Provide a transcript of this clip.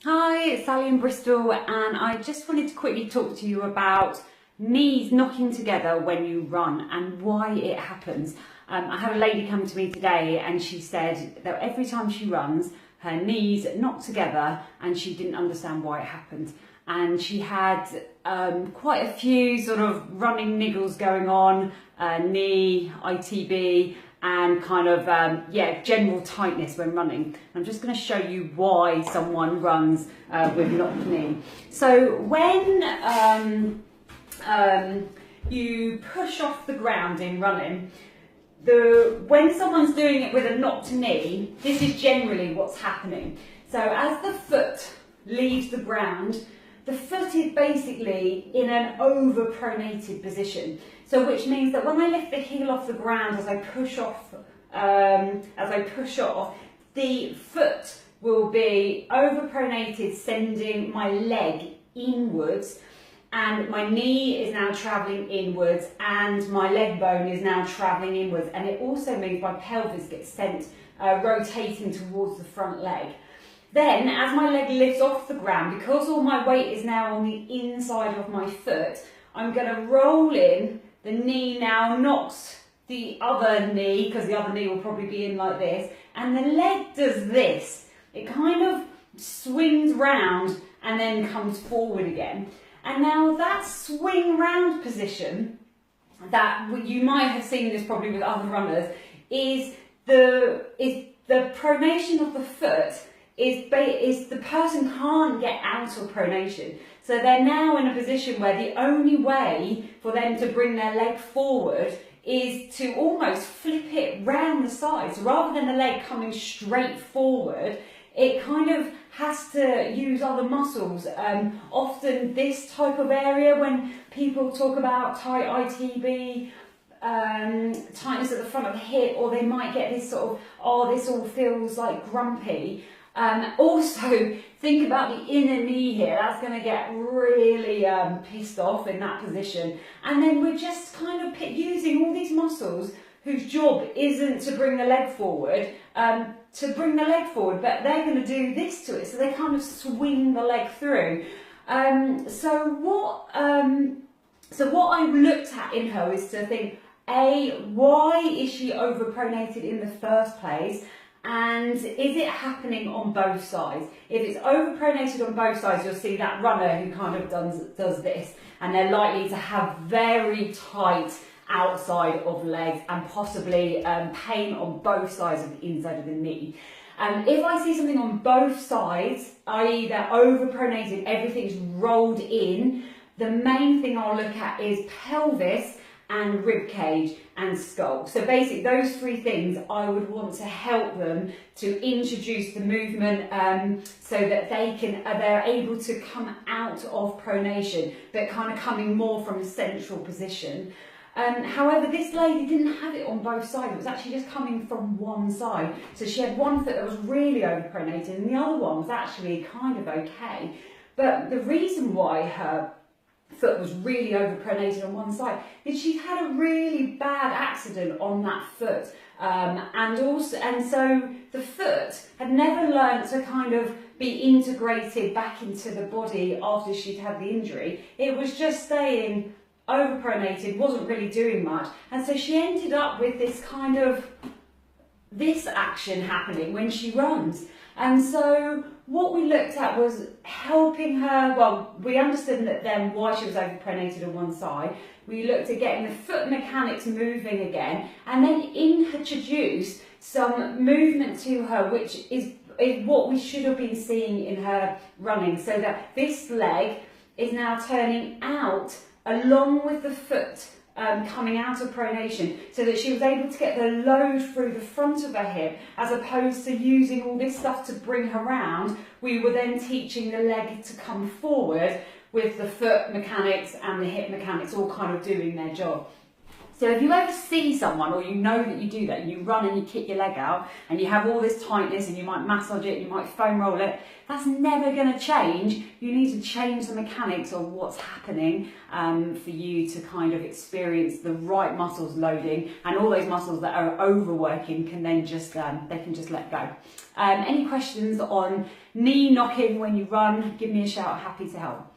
Hi, it's Sally in Bristol, and I just wanted to quickly talk to you about knees knocking together when you run and why it happens. I had a lady come to me today and she said that every time she runs, her knees knock together and she didn't understand why it happened. And she had quite a few sort of running niggles going on, knee, ITB, and kind of, general tightness when running. I'm just going to show you why someone runs with knocked knee. So when you push off the ground in running, when someone's doing it with a knocked knee, this is generally what's happening. So as the foot leaves the ground, the foot is basically in an over-pronated position. So which means that when I lift the heel off the ground as I push off, the foot will be over-pronated, sending my leg inwards, and my knee is now travelling inwards, and my leg bone is now travelling inwards, and it also means my pelvis gets sent rotating towards the front leg. Then, as my leg lifts off the ground, because all my weight is now on the inside of my foot, I'm going to roll in. The knee now knocks the other knee, because the other knee will probably be in like this, and the leg does this. It kind of swings round and then comes forward again. And now that swing round position, that you might have seen this probably with other runners, is the pronation of the foot. Is the person can't get out of pronation. So they're now in a position where the only way for them to bring their leg forward is to almost flip it round the sides. Rather than the leg coming straight forward, it kind of has to use other muscles. Often this type of area, when people talk about tight ITB, tightness at the front of the hip, or they might get this sort of, oh, this all feels like grumpy. Also, think about the inner knee here. That's going to get really pissed off in that position. And then we're just kind of using all these muscles whose job isn't to bring the leg forward, but they're going to do this to it. So they kind of swing the leg through. So what I've looked at in her is to think, why is she overpronated in the first place? And is it happening on both sides? If it's overpronated on both sides, you'll see that runner who kind of does this, and they're likely to have very tight outside of legs and possibly pain on both sides of the inside of the knee. If I see something on both sides, i.e. they're overpronated, everything's rolled in, the main thing I'll look at is pelvis and rib cage and skull. So basically those three things I would want to help them to introduce the movement so that they're able to come out of pronation, but kind of coming more from a central position. However, this lady didn't have it on both sides. It was actually just coming from one side. So she had one foot that was really overpronated and the other one was actually kind of okay. But the reason why her foot was really overpronated on one side is she'd had a really bad accident on that foot, and so the foot had never learned to kind of be integrated back into the body after she'd had the injury. It was just staying overpronated, wasn't really doing much, and so she ended up with this action happening when she runs. And so what we looked at was helping her. Well, we understood that then why she was overpronated on one side. We looked at getting the foot mechanics moving again, and then introduce some movement to her, which is what we should have been seeing in her running, so that this leg is now turning out along with the foot coming out of pronation, so that she was able to get the load through the front of her hip, as opposed to using all this stuff to bring her round. We were then teaching the leg to come forward with the foot mechanics and the hip mechanics all kind of doing their job. So if you ever see someone, or you know that you do that, and you run and you kick your leg out, and you have all this tightness, and you might massage it, you might foam roll it, that's never going to change. You need to change the mechanics of what's happening for you to kind of experience the right muscles loading, and all those muscles that are overworking can then just, they can just let go. Any questions on knee knocking when you run, give me a shout, happy to help.